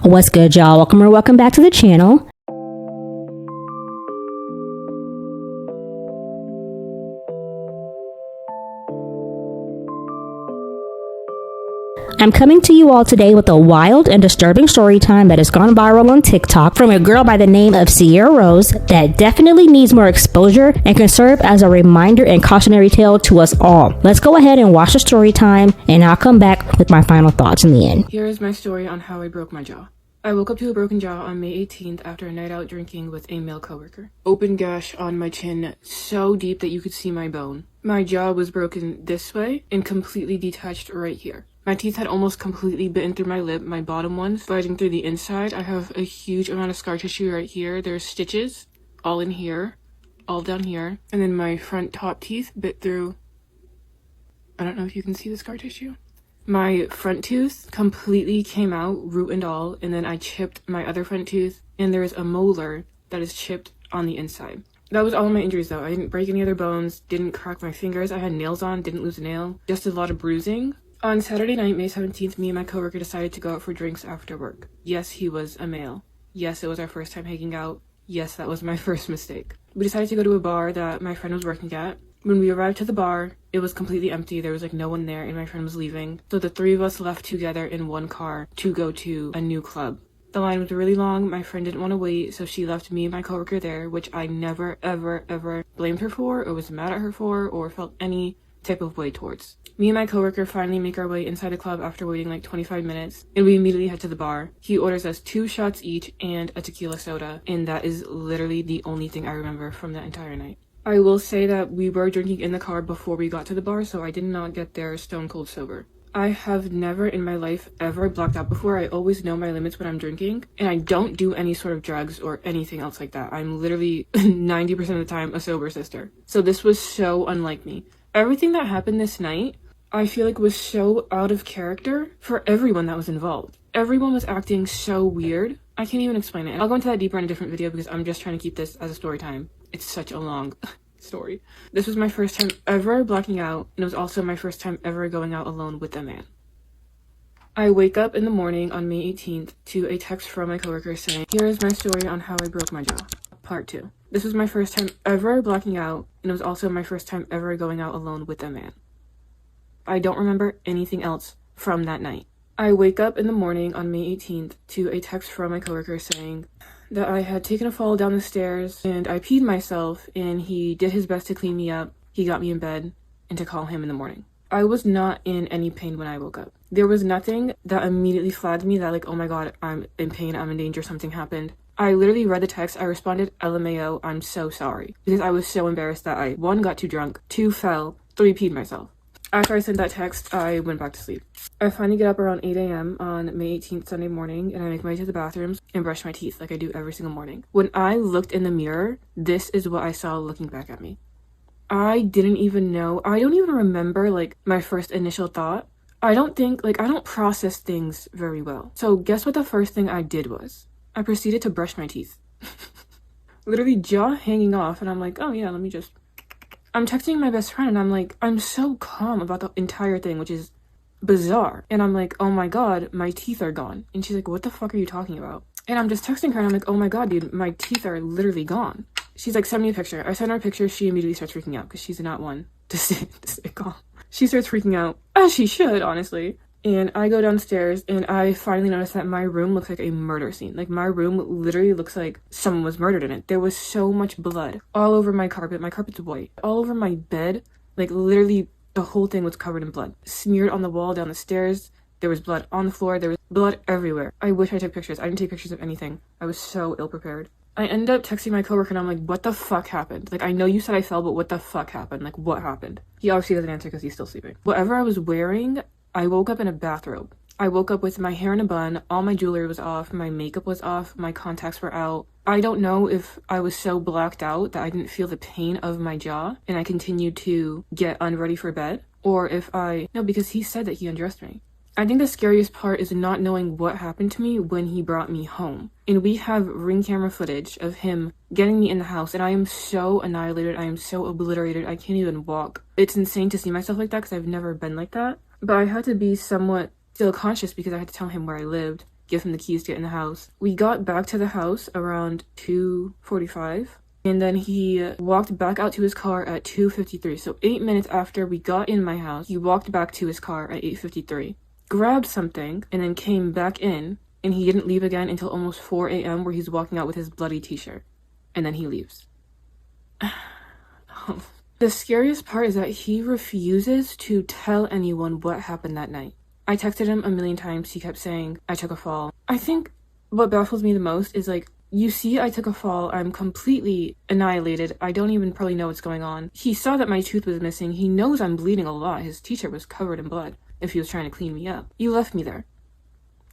What's good, y'all? Welcome back to the channel. I'm coming to you all today with a wild and disturbing story time that has gone viral on TikTok from a girl by the name of Sierra Rose that definitely needs more exposure and can serve as a reminder and cautionary tale to us all. Let's go ahead and watch the story time, and I'll come back with my final thoughts in the end. Here is my story on how I broke my jaw. I woke up to a broken jaw on May 18th after a night out drinking with a male coworker. Open gash on my chin so deep that you could see my bone. My jaw was broken this way and completely detached right here. My teeth had almost completely bitten through my lip, my bottom ones biting through the inside. I have a huge amount of scar tissue right here. There's stitches all in here, all down here. And then my front top teeth bit through. I don't know if you can see the scar tissue. My front tooth completely came out, root and all, and then I chipped my other front tooth, and there's a molar that is chipped on the inside. That was all of my injuries though. I didn't break any other bones, didn't crack my fingers, I had nails on, didn't lose a nail, just a lot of bruising. On Saturday night, May 17th, me and my coworker decided to go out for drinks after work. Yes, he was a male. Yes, it was our first time hanging out. Yes, that was my first mistake. We decided to go to a bar that my friend was working at. When we arrived to the bar, it was completely empty. There was like no one there and my friend was leaving. So the three of us left together in one car to go to a new club. The line was really long. My friend didn't want to wait, so she left me and my coworker there, which I never, ever blamed her for or was mad at her for or felt any type of way towards. Me and my coworker finally make our way inside the club after waiting like 25 minutes, and we immediately head to the bar. He orders us 2 shots each and a tequila soda, and that is literally the only thing I remember from that entire night. I will say that we were drinking in the car before we got to the bar, so I did not get there stone cold sober. I have never in my life ever blacked out before. I always know my limits when I'm drinking, and I don't do any sort of drugs or anything else like that. I'm literally 90% of the time a sober sister. So this was so unlike me. Everything that happened this night, I feel like was so out of character for everyone that was involved. Everyone was acting so weird. I can't even explain it. I'll go into that deeper in a different video because I'm just trying to keep this as a story time. It's such a long story. This was my first time ever blacking out, and it was also my first time ever going out alone with a man. I wake up in the morning on May 18th to a text from my coworker saying, "Here is my story on how I broke my jaw. Part 2. This was my first time ever blacking out, and it was also my first time ever going out alone with a man." I don't remember anything else from that night. I wake up in the morning on May 18th to a text from my coworker saying that I had taken a fall down the stairs and I peed myself, and he did his best to clean me up. He got me in bed and to call him in the morning. I was not in any pain when I woke up. There was nothing that immediately flagged me that like, oh my god, I'm in pain, I'm in danger, something happened. I literally read the text, I responded, LMAO, I'm so sorry. Because I was so embarrassed that I, 1, got too drunk, 2, fell, 3, peed myself. After I sent that text, I went back to sleep. I finally get up around 8 a.m. on May 18th, Sunday morning, and I make my way to the bathrooms and brush my teeth like I do every single morning. When I looked in the mirror, this is what I saw looking back at me. I didn't even know, I don't even remember like my first initial thought. I don't process things very well. So guess what the first thing I did was? I proceeded to brush my teeth. Literally jaw hanging off, and I'm like, oh yeah, I'm texting my best friend and I'm like, I'm so calm about the entire thing, which is bizarre. And I'm like, oh my god, my teeth are gone. And she's like, what the fuck are you talking about? And I'm just texting her and I'm like, oh my god, dude, my teeth are literally gone. She's like, send me a picture. I send her a picture. She immediately starts freaking out because she's not one to stay calm. She starts freaking out, as she should, honestly. And I go downstairs and I finally notice that my room looks like a murder scene. Like my room literally looks like someone was murdered in it. There was so much blood all over my carpet. My carpet's white. All over my bed. Like literally the whole thing was covered in blood. Smeared on the wall, down the stairs. There was blood on the floor. There was blood everywhere. I wish I took pictures. I didn't take pictures of anything. I was so ill prepared. I end up texting my coworker and I'm like, what the fuck happened? Like, I know you said I fell, but what the fuck happened? Like, what happened? He obviously doesn't answer because he's still sleeping. Whatever I was wearing, I woke up in a bathrobe. I woke up with my hair in a bun, all my jewelry was off, my makeup was off, my contacts were out. I don't know if I was so blacked out that I didn't feel the pain of my jaw and I continued to get unready for bed, or if no, because he said that he undressed me. I think the scariest part is not knowing what happened to me when he brought me home. And we have ring camera footage of him getting me in the house, and I am so annihilated, I am so obliterated, I can't even walk. It's insane to see myself like that because I've never been like that. But I had to be somewhat still conscious because I had to tell him where I lived. give him the keys to get in the house. We got back to the house around 2:45. And then he walked back out to his car at 2:53. So 8 minutes after we got in my house, he walked back to his car at 8:53, grabbed something, and then came back in. And he didn't leave again until almost 4 a.m. where he's walking out with his bloody t-shirt. And then he leaves. The scariest part is that he refuses to tell anyone what happened that night. I texted him a million times. He kept saying, I took a fall. I think what baffles me the most is like, you see, I took a fall. I'm completely annihilated. I don't even probably know what's going on. He saw that my tooth was missing. He knows I'm bleeding a lot. His t-shirt was covered in blood if he was trying to clean me up. You left me there.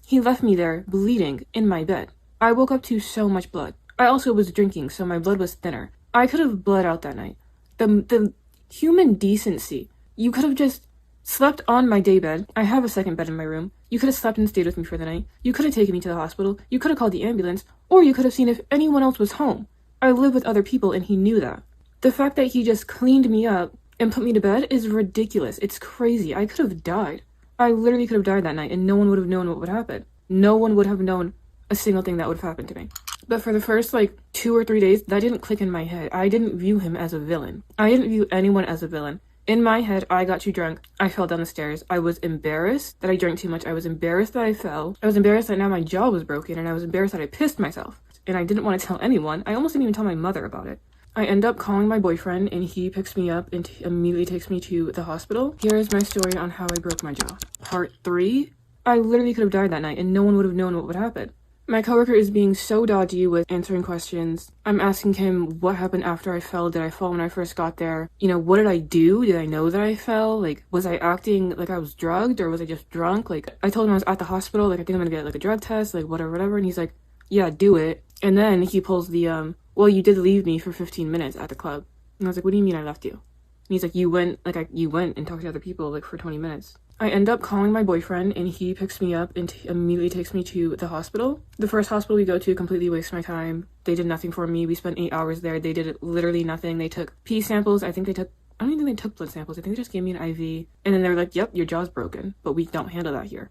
He left me there bleeding in my bed. I woke up to so much blood. I also was drinking, so my blood was thinner. I could have bled out that night. The human decency. You could have just slept on my daybed. I have a second bed in my room. You could have slept and stayed with me for the night. You could have taken me to the hospital. You could have called the ambulance. Or you could have seen if anyone else was home. I live with other people and he knew that. The fact that he just cleaned me up and put me to bed is ridiculous. It's crazy. I could have died. I literally could have died that night and no one would have known what would happen. No one would have known a single thing that would have happened to me. But for the first 2 or 3 days, that didn't click in my head. I didn't view him as a villain. I didn't view anyone as a villain. In my head, I got too drunk. I fell down the stairs. I was embarrassed that I drank too much. I was embarrassed that I fell. I was embarrassed that now my jaw was broken. And I was embarrassed that I pissed myself. And I didn't want to tell anyone. I almost didn't even tell my mother about it. I end up calling my boyfriend and he picks me up and immediately takes me to the hospital. Here is my story on how I broke my jaw. Part 3. I literally could have died that night and no one would have known what would happen. My coworker is being so dodgy with answering questions. I'm asking him what happened after I fell. Did I fall when I first got there? You know, what did I do? Did I know that I fell? Was I acting like I was drugged or was I just drunk? I told him I was at the hospital. I think I'm gonna get a drug test, whatever. And he's like, yeah, do it. And then he pulls the, well, you did leave me for 15 minutes at the club. And I was like, what do you mean I left you? And he's like, you went and talked to other people, for 20 minutes. I end up calling my boyfriend and he picks me up and immediately takes me to the hospital. The first hospital we go to completely wastes my time. They did nothing for me. We spent 8 hours there. They did literally nothing. They took pee samples. I don't even think they took blood samples. I think they just gave me an IV. And then they were like, yep, your jaw's broken, but we don't handle that here.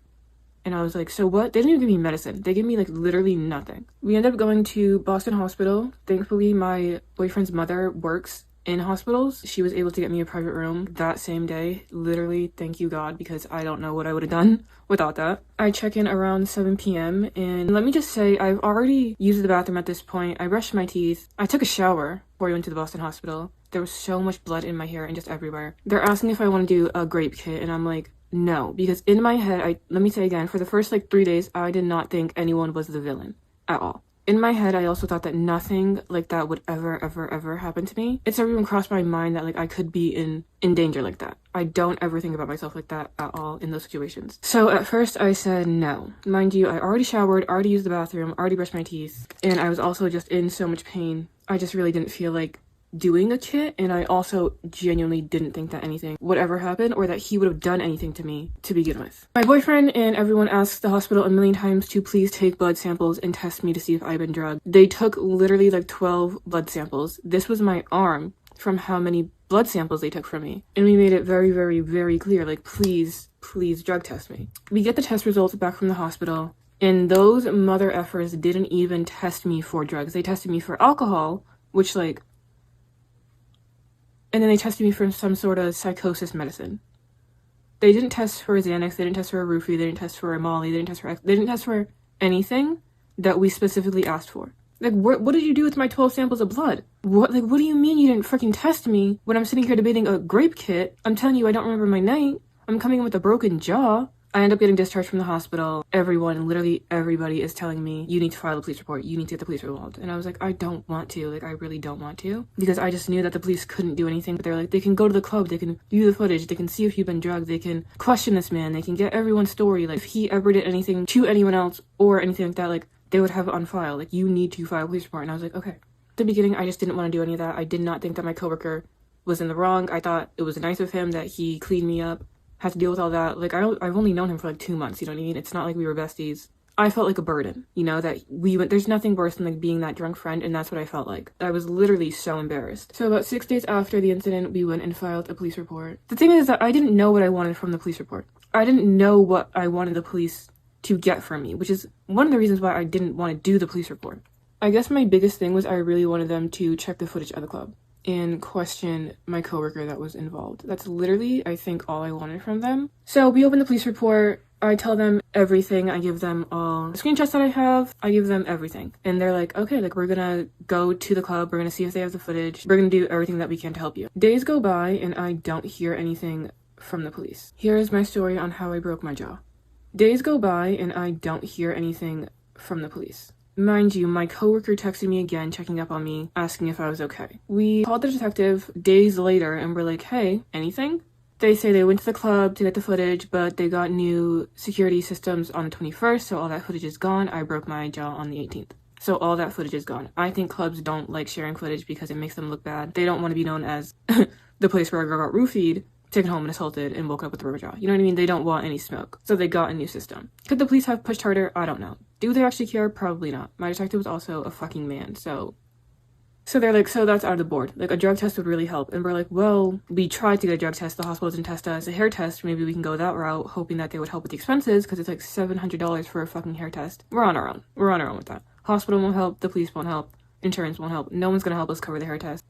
And I was like, so what? They didn't even give me medicine. They gave me literally nothing. We end up going to Boston Hospital. Thankfully, my boyfriend's mother works in hospitals. She was able to get me a private room that same day. Literally, thank you God, because I don't know what I would have done without that. I check in around 7 p.m. and let me just say, I've already used the bathroom at this point. I brushed my teeth. I took a shower before I went to the Boston Hospital. There was so much blood in my hair and just everywhere. They're asking if I want to do a grape kit and I'm like, no, because in my head, let me say again, for the first 3 days, I did not think anyone was the villain at all. In my head, I also thought that nothing like that would ever happen to me. It's never even crossed my mind that I could be in danger like that. I don't ever think about myself like that at all in those situations. So at first I said no. Mind you, I already showered, already used the bathroom, already brushed my teeth, and I was also just in so much pain. I just really didn't feel like doing a kit, and I also genuinely didn't think that anything would ever happen or that he would have done anything to me to begin with. My boyfriend and everyone asked the hospital a million times to please take blood samples and test me to see if I've been drugged. They took literally 12 blood samples. This was my arm from how many blood samples they took from me. And we made it very clear, please drug test me. We get the test results back from the hospital, and those mother effers didn't even test me for drugs. They tested me for alcohol, which and then they tested me for some sort of psychosis medicine. They didn't test for a Xanax, they didn't test for a roofie, they didn't test for a Molly, they didn't test for anything that we specifically asked for. What did you do with my 12 samples of blood? What do you mean you didn't freaking test me when I'm sitting here debating a grape kit? I'm telling you I don't remember my night. I'm coming in with a broken jaw. I end up getting discharged from the hospital. Literally everybody is telling me, you need to file a police report. You need to get the police involved. And I was like, I don't want to. I really don't want to. Because I just knew that the police couldn't do anything. But they're like, they can go to the club. They can view the footage. They can see if you've been drugged. They can question this man. They can get everyone's story. If he ever did anything to anyone else or anything like that, they would have it on file. You need to file a police report. And I was like, okay. At the beginning, I just didn't want to do any of that. I did not think that my coworker was in the wrong. I thought it was nice of him that he cleaned me up. Had to deal with all that. I've only known him for 2 months, you know what I mean? It's not like we were besties. I felt like a burden, that there's nothing worse than being that drunk friend, and that's what I felt like. I was literally so embarrassed. So about 6 days after the incident, we went and filed a police report. The thing is that I didn't know what I wanted from the police report. I didn't know what I wanted the police to get from me, which is one of the reasons why I didn't want to do the police report. I guess my biggest thing was I really wanted them to check the footage of the club and question my coworker that was involved. That's literally, I think, all I wanted from them. So we open the police report. I tell them everything. I give them all the screenshots that I have. I give them everything. And they're like, okay, like, we're gonna go to the club. We're gonna see if they have the footage. We're gonna do everything that we can to help you. Days go by and I don't hear anything from the police. Here's my story on how I broke my jaw. Days go by and I don't hear anything from the police. Mind you, my coworker texted me again, checking up on me, asking if I was okay. We called the detective days later and we're like, hey, anything? They say they went to the club to get the footage, but they got new security systems on the 21st, so all that footage is gone. I broke my jaw on the 18th. So all that footage is gone. I think clubs don't like sharing footage because it makes them look bad. They don't want to be known as the place where a girl got roofied, taken home and assaulted, and woken up with a broken jaw. You know what I mean? They don't want any smoke. So they got a new system. Could the police have pushed harder? I don't know. Do they actually care? Probably not. My detective was also a fucking man, so they're like, so that's out of the board. Like, a drug test would really help. And we're like, well, we tried to get a drug test. The hospital didn't test us. A hair test, maybe we can go that route, hoping that they would help with the expenses, because it's like $700 for a fucking hair test. We're on our own. We're on our own with that. Hospital won't help. The police won't help. Insurance won't help. No one's gonna help us cover the hair test.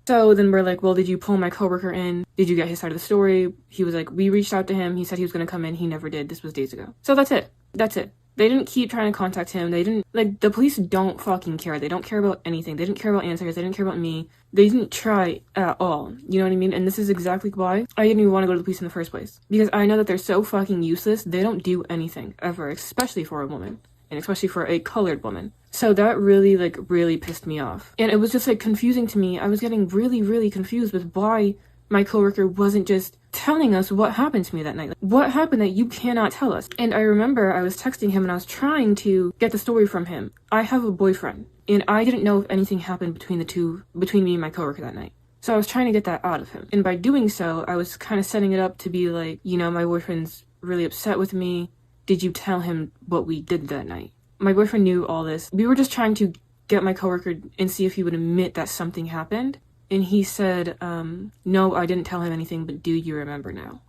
So then we're like, well, did you pull my coworker in? Did you get his side of the story? He was like, we reached out to him. He said he was gonna come in. He never did. This was days ago. So that's it. That's it. They didn't keep trying to contact him. They didn't, like, the police don't fucking care. They don't care about anything. They didn't care about answers. They didn't care about me. They didn't try at all. You know what I mean? And this is exactly why I didn't even want to go to the police in the first place. Because I know that they're so fucking useless. They don't do anything, ever, especially for a woman. And especially for a colored woman. So that really pissed me off. And it was just, like, confusing to me. I was getting really confused with why my coworker wasn't just telling us what happened to me that night. Like, what happened that you cannot tell us? And I remember I was texting him and I was trying to get the story from him. I have a boyfriend, and I didn't know if anything happened between me and my coworker that night. So I was trying to get that out of him. And by doing so, I was kind of setting it up to be like, you know, my boyfriend's really upset with me. Did you tell him what we did that night? My boyfriend knew all this. We were just trying to get my coworker and see if he would admit that something happened. And he said, no, I didn't tell him anything, but do you remember now?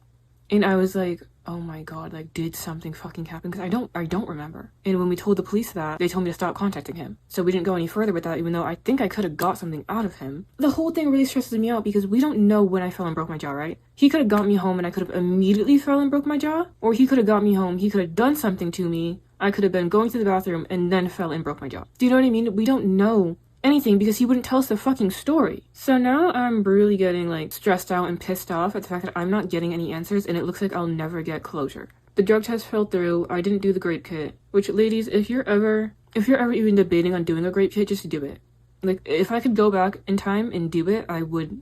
And I was like, oh my god, like, did something fucking happen? Because I don't remember. And when we told the police that, they told me to stop contacting him. So we didn't go any further with that, even though I think I could have got something out of him. The whole thing really stresses me out because we don't know when I fell and broke my jaw, right? He could have got me home and I could have immediately fell and broke my jaw. Or he could have got me home, he could have done something to me. I could have been going to the bathroom and then fell and broke my jaw. Do you know what I mean? We don't know anything because he wouldn't tell us the fucking story. So now I'm really getting, like, stressed out and pissed off at the fact that I'm not getting any answers and it looks like I'll never get closure. The drug test fell through. I didn't do the grape kit, which, ladies, if you're ever even debating on doing a grape kit, just do it. Like, if I could go back in time and do it, I would.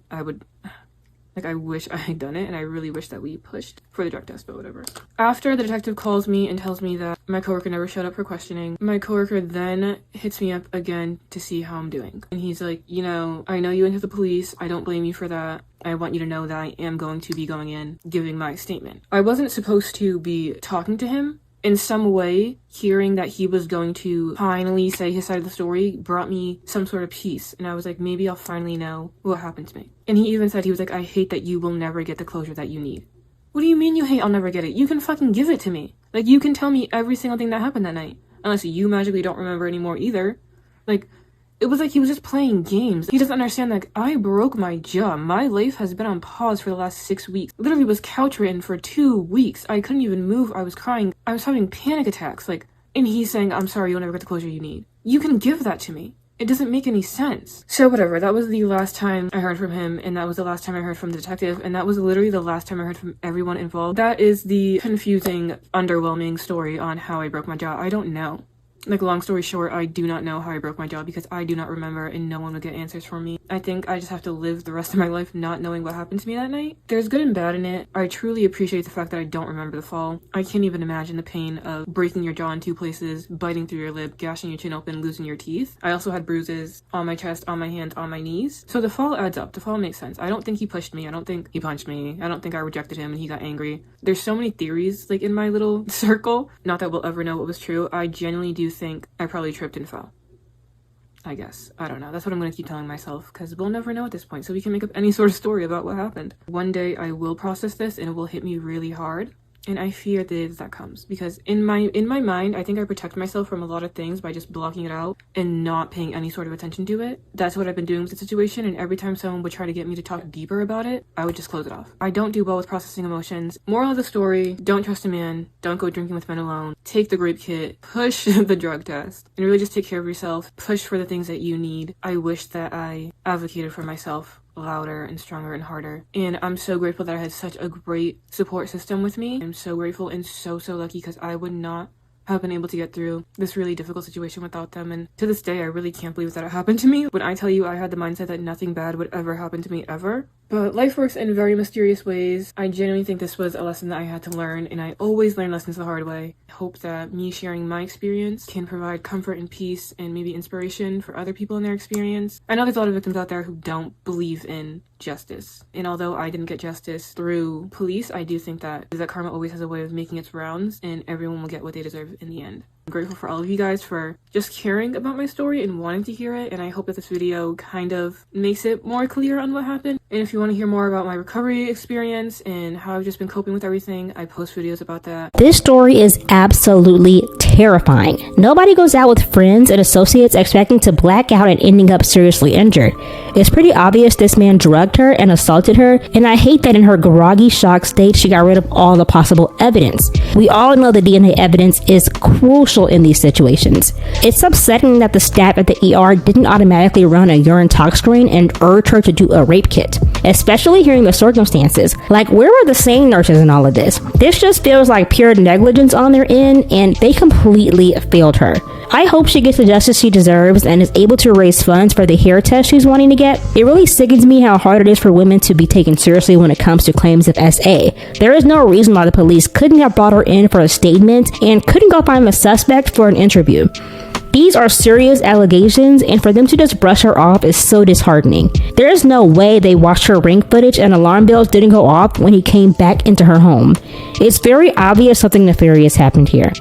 Like, I wish I had done it, and I really wish that we pushed for the drug test, but whatever. After the detective calls me and tells me that my coworker never showed up for questioning, my coworker then hits me up again to see how I'm doing. And he's like, you know, I know you went to the police. I don't blame you for that. I want you to know that I am going to be going in, giving my statement. I wasn't supposed to be talking to him. In some way, hearing that he was going to finally say his side of the story brought me some sort of peace. And I was like, maybe I'll finally know what happened to me. And he even said, he was like, I hate that you will never get the closure that you need. What do you mean you hate I'll never get it? You can fucking give it to me. Like, you can tell me every single thing that happened that night. Unless you magically don't remember anymore either. Like, it was like he was just playing games. He doesn't understand that I broke my jaw. My life has been on pause for the last 6 weeks. Literally was couch ridden for 2 weeks. I couldn't even move. I was crying. I was having panic attacks. Like, and he's saying, I'm sorry, you'll never get the closure you need. You can give that to me. It doesn't make any sense. So whatever, that was the last time I heard from him, and that was the last time I heard from the detective, and that was literally the last time I heard from everyone involved. That is the confusing, underwhelming story on how I broke my jaw. I don't know. Like, long story short, I do not know how I broke my jaw because I do not remember and no one will get answers for me. I think I just have to live the rest of my life not knowing what happened to me that night. There's good and bad in it. I truly appreciate the fact that I don't remember the fall. I can't even imagine the pain of breaking your jaw in 2 places, biting through your lip, gashing your chin open, losing your teeth. I also had bruises on my chest, on my hands, on my knees. So the fall adds up. The fall makes sense. I don't think he pushed me. I don't think he punched me. I don't think I rejected him and he got angry. There's so many theories, like, in my little circle. Not that we'll ever know what was true. I genuinely do think I probably tripped and fell. I guess. I don't know. That's what I'm going to keep telling myself because we'll never know at this point. So we can make up any sort of story about what happened. One day I will process this and it will hit me really hard. And I fear the day that comes, because in my mind, I think I protect myself from a lot of things by just blocking it out and not paying any sort of attention to it. That's what I've been doing with the situation, and every time someone would try to get me to talk deeper about it, I would just close it off. I don't do well with processing emotions. Moral of the story, don't trust a man, don't go drinking with men alone, take the grape kit, push the drug test, and really just take care of yourself, push for the things that you need. I wish that I advocated for myself louder and stronger and harder. And I'm so grateful that I had such a great support system with me. I'm so grateful and so lucky, because I would not have been able to get through this really difficult situation without them. And to this day, I really can't believe that it happened to me. When I tell you I had the mindset that nothing bad would ever happen to me ever. But life works in very mysterious ways. I genuinely think this was a lesson that I had to learn, and I always learn lessons the hard way. I hope that me sharing my experience can provide comfort and peace and maybe inspiration for other people in their experience. I know there's a lot of victims out there who don't believe in justice. And although I didn't get justice through police, I do think that karma always has a way of making its rounds, and everyone will get what they deserve in the end. I'm grateful for all of you guys for just caring about my story and wanting to hear it, and I hope that this video kind of makes it more clear on what happened. And if you want to hear more about my recovery experience and how I've just been coping with everything, I post videos about that. This story is absolutely terrifying. Nobody goes out with friends and associates expecting to black out and ending up seriously injured. It's pretty obvious this man drugged her and assaulted her, and I hate that in her groggy, shocked state, she got rid of all the possible evidence. We all know the DNA evidence is crucial in these situations. It's upsetting that the staff at the ER didn't automatically run a urine tox screen and urge her to do a rape kit, especially hearing the circumstances. Like, where were the sane nurses in all of this? This just feels like pure negligence on their end, and they completely failed her. I hope she gets the justice she deserves and is able to raise funds for the hair test she's wanting to get. It really sickens me how hard it is for women to be taken seriously when it comes to claims of SA. There is no reason why the police couldn't have brought her in for a statement and couldn't go find the suspect for an interview. These are serious allegations, and for them to just brush her off is so disheartening. There is no way they watched her ring footage and alarm bells didn't go off when he came back into her home. It's very obvious something nefarious happened here.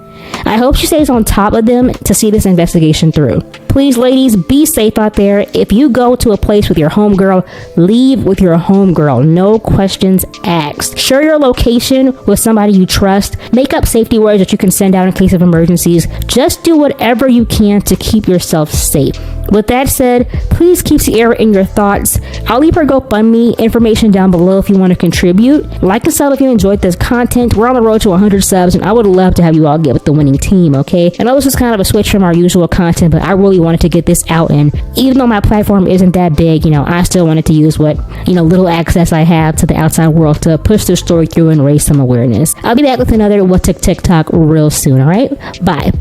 I hope she stays on top of them to see this investigation through. Please, ladies, be safe out there. If you go to a place with your homegirl, leave with your homegirl. No questions asked. Share your location with somebody you trust. Make up safety words that you can send out in case of emergencies. Just do whatever you can to keep yourself safe. With that said, please keep Sierra in your thoughts. I'll leave her GoFundMe information down below if you want to contribute. Like and sub if you enjoyed this content. We're on the road to 100 subs, and I would love to have you all get with the winning team, okay? I know this is kind of a switch from our usual content, but I really wanted to get this out, and even though my platform isn't that big, I still wanted to use what, little access I have to the outside world to push this story through and raise some awareness. I'll be back with another What Took TikTok real soon, alright? Bye.